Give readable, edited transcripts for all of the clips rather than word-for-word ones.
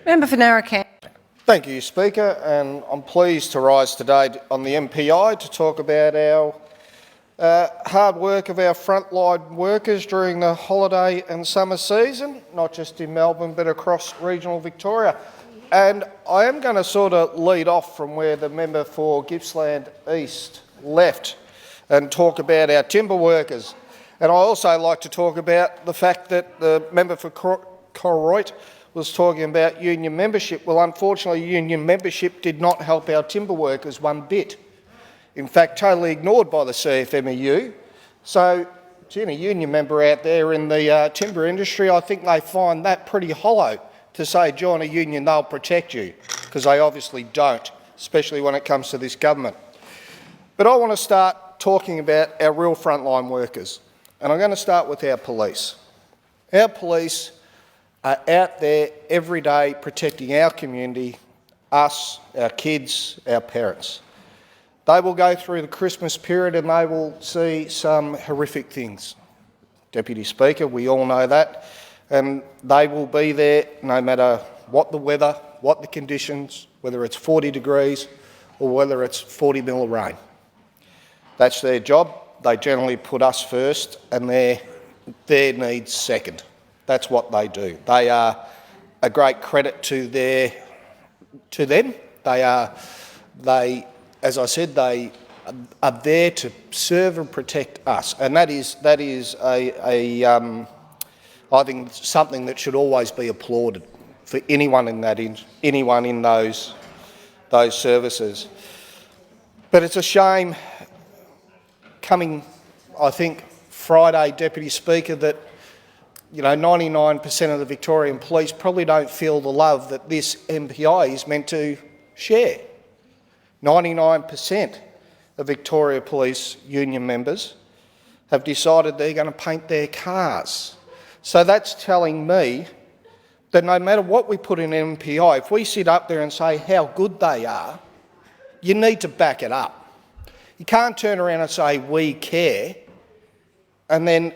Member for Narragansett. Thank you, Speaker, and I'm pleased to rise today on the MPI to talk about our hard work of our frontline workers during the holiday and summer season, not just in Melbourne but across regional Victoria. And I am going to sort of lead off from where the member for Gippsland East left and talk about our timber workers. And I also like to talk about the fact that the member for Koroit was talking about union membership. Well, unfortunately, union membership did not help our timber workers one bit. In fact, totally ignored by the CFMEU. So, a union member out there in the timber industry, I think they find that pretty hollow to say join a union, they'll protect you, because they obviously don't, especially when it comes to this government. But I want to start talking about our real frontline workers, and I'm going to start with our police. Our police are out there every day protecting our community, us, our kids, our parents. They will go through the Christmas period and they will see some horrific things. Deputy Speaker, we all know that, and they will be there no matter what the weather, what the conditions, whether it's 40 degrees or whether it's 40 mil of rain. That's their job. They generally put us first and their needs second. That's what they do. They are a great credit to them. As I said, they are there to serve and protect us, and that is I think something that should always be applauded for anyone in those services. But it's a shame coming, I think, Friday, Deputy Speaker, that 99% of the Victorian Police probably don't feel the love that this MPI is meant to share. 99% of Victoria Police union members have decided they're going to paint their cars. So that's telling me that no matter what we put in MPI, if we sit up there and say how good they are, you need to back it up. You can't turn around and say we care and then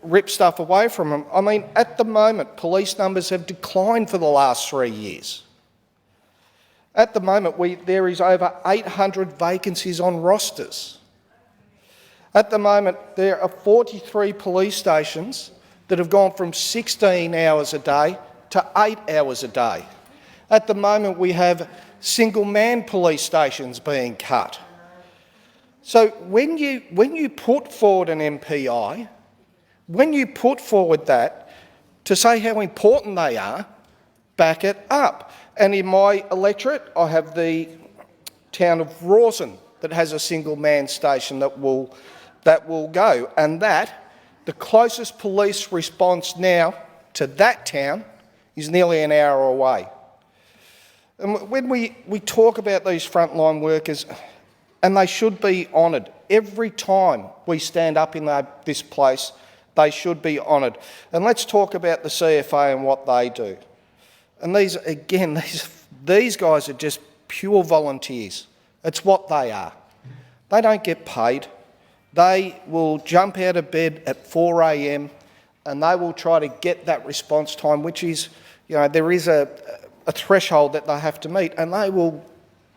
rip stuff away from them. I mean, at the moment, police numbers have declined for the last 3 years. At the moment, there is over 800 vacancies on rosters. At the moment, there are 43 police stations that have gone from 16 hours a day to 8 hours a day. At the moment, we have single-man police stations being cut. So when you put forward an MPI, when you put forward that to say how important they are, back it up. And in my electorate, I have the town of Rawson that has a single-man station that will go, and the closest police response now to that town is nearly an hour away. And when we talk about these frontline workers, and they should be honoured, every time we stand up in this place, they should be honoured. And let's talk about the CFA and what they do. And these guys are just pure volunteers. It's what they are. They don't get paid. They will jump out of bed at 4 a.m. and they will try to get that response time, which is, there is a threshold that they have to meet, and they will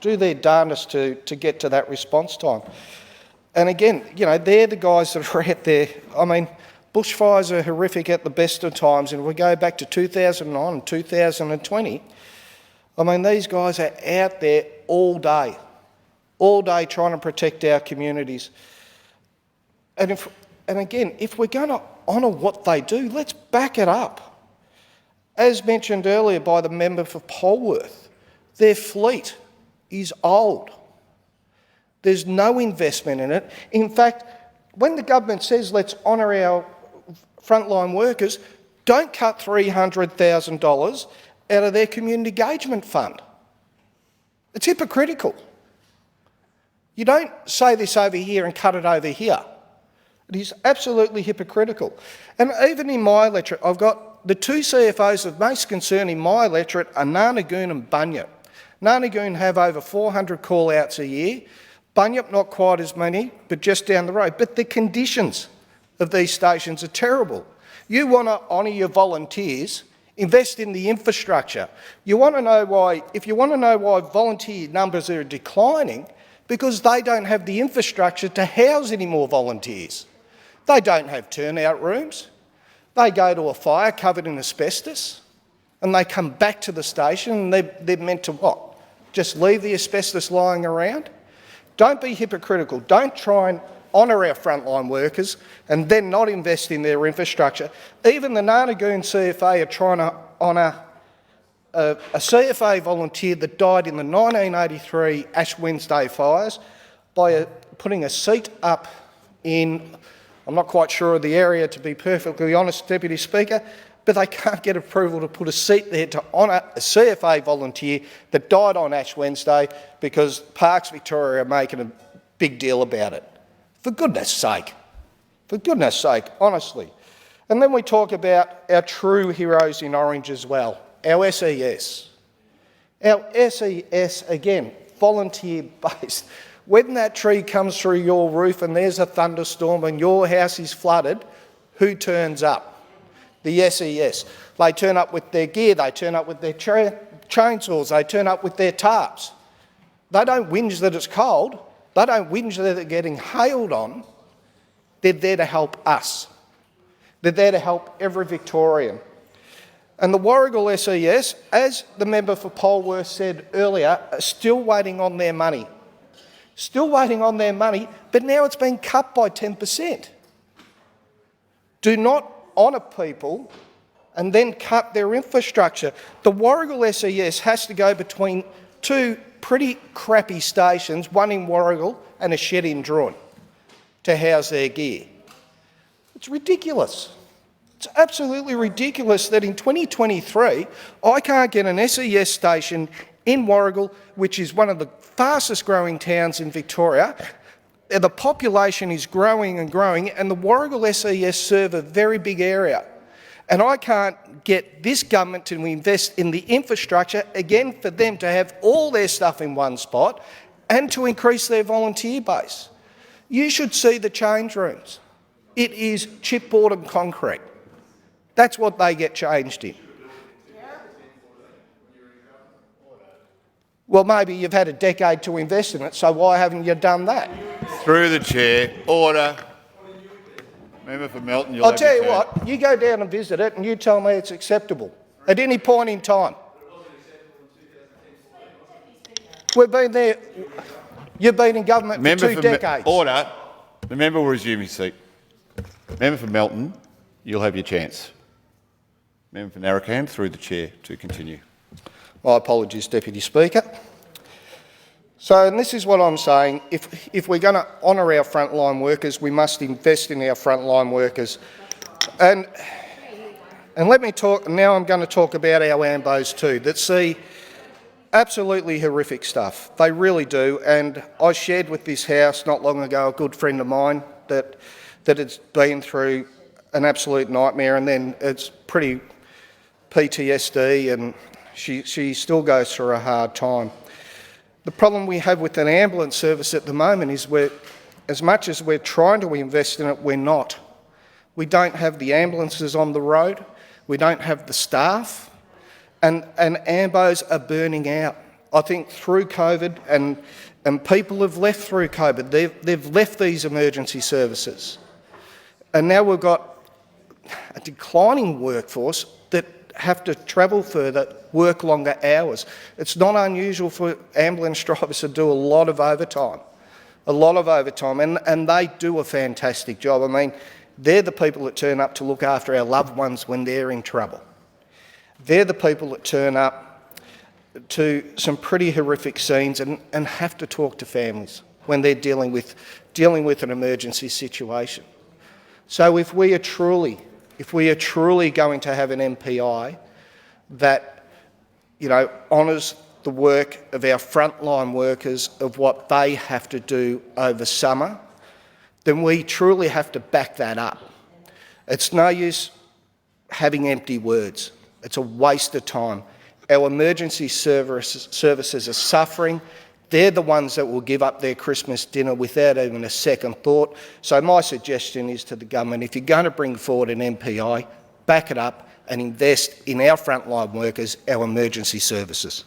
do their darndest to get to that response time. And again, they're the guys that are out there. I mean, bushfires are horrific at the best of times, and if we go back to 2009 and 2020, I mean, these guys are out there all day trying to protect our communities. And again, if we're going to honour what they do, let's back it up. As mentioned earlier by the member for Polwarth, their fleet is old. There's no investment in it. In fact, when the government says let's honour our frontline workers, don't cut $300,000 out of their community engagement fund. It's hypocritical. You don't say this over here and cut it over here. It is absolutely hypocritical. And even in my electorate, I've got the two CFOs of most concern in my electorate are Narnagoon and Bunyip. Narnagoon have over 400 call-outs a year. Bunyip not quite as many, but just down the road. But the conditions of these stations are terrible. You want to honour your volunteers Invest in the infrastructure. You want to know why, if you want to know why volunteer numbers are declining, because they don't have the infrastructure to house any more volunteers. They don't have turnout rooms. They go to a fire covered in asbestos and they come back to the station and they're meant to what? Just leave the asbestos lying around? Don't be hypocritical. Don't try and honour our frontline workers and then not invest in their infrastructure. Even the Narnagoon CFA are trying to honour a CFA volunteer that died in the 1983 Ash Wednesday fires by putting a seat up in, I'm not quite sure of the area to be perfectly honest, Deputy Speaker, but they can't get approval to put a seat there to honour a CFA volunteer that died on Ash Wednesday because Parks Victoria are making a big deal about it. For goodness sake, honestly. And then we talk about our true heroes in Orange as well, our SES. Our SES, again, volunteer-based. When that tree comes through your roof and there's a thunderstorm and your house is flooded, who turns up? The SES. They turn up with their gear, they turn up with their chainsaws, they turn up with their tarps. They don't whinge that it's cold, they don't whinge that they're getting hailed on. They're there to help us. They're there to help every Victorian. And the Warrigal SES, as the member for Polworth said earlier, are still waiting on their money. Still waiting on their money, but now it's been cut by 10%. Do not honour people and then cut their infrastructure. The Warrigal SES has to go between two pretty crappy stations, one in Warrigal and a shed in Druin, to house their gear. It's ridiculous. It's absolutely ridiculous that in 2023 I can't get an SES station in Warrigal, which is one of the fastest growing towns in Victoria. The population is growing and growing, and the Warrigal SES serve a very big area. And I can't get this government to invest in the infrastructure, again, for them to have all their stuff in one spot and to increase their volunteer base. You should see the change rooms. It is chipboard and concrete. That's what they get changed in. Well, maybe you've had a decade to invest in it, so why haven't you done that? Through the chair. Order. Member for Melton, I'll tell you what, you go down and visit it and you tell me it's acceptable at any point in time. We've been there, you've been in government for 2 decades. Order. The member will resume his seat. Member for Melton, you'll have your chance. Member for Narracam, through the chair, to continue. My apologies, Deputy Speaker. So, and this is what I'm saying, if we're going to honour our frontline workers, we must invest in our frontline workers. And let me talk, now I'm going to talk about our AMBOs too, that see absolutely horrific stuff. They really do, and I shared with this House not long ago a good friend of mine that it's been through an absolute nightmare, and then it's pretty PTSD, and she still goes through a hard time. The problem we have with an ambulance service at the moment is as much as we're trying to invest in it, we're not. We don't have the ambulances on the road, we don't have the staff, and ambos are burning out. I think through COVID, and people have left through COVID, they've left these emergency services. And now we've got a declining workforce that have to travel further, work longer hours. It's not unusual for ambulance drivers to do a lot of overtime, and they do a fantastic job. I mean, they're the people that turn up to look after our loved ones when they're in trouble. They're the people that turn up to some pretty horrific scenes and have to talk to families when they're dealing with an emergency situation. So if we are truly going to have an MPI that, honours the work of our frontline workers, of what they have to do over summer, then we truly have to back that up. It's no use having empty words. It's a waste of time. Our emergency services are suffering. They're the ones that will give up their Christmas dinner without even a second thought. So my suggestion is to the government, if you're going to bring forward an MPI, back it up and invest in our frontline workers, our emergency services.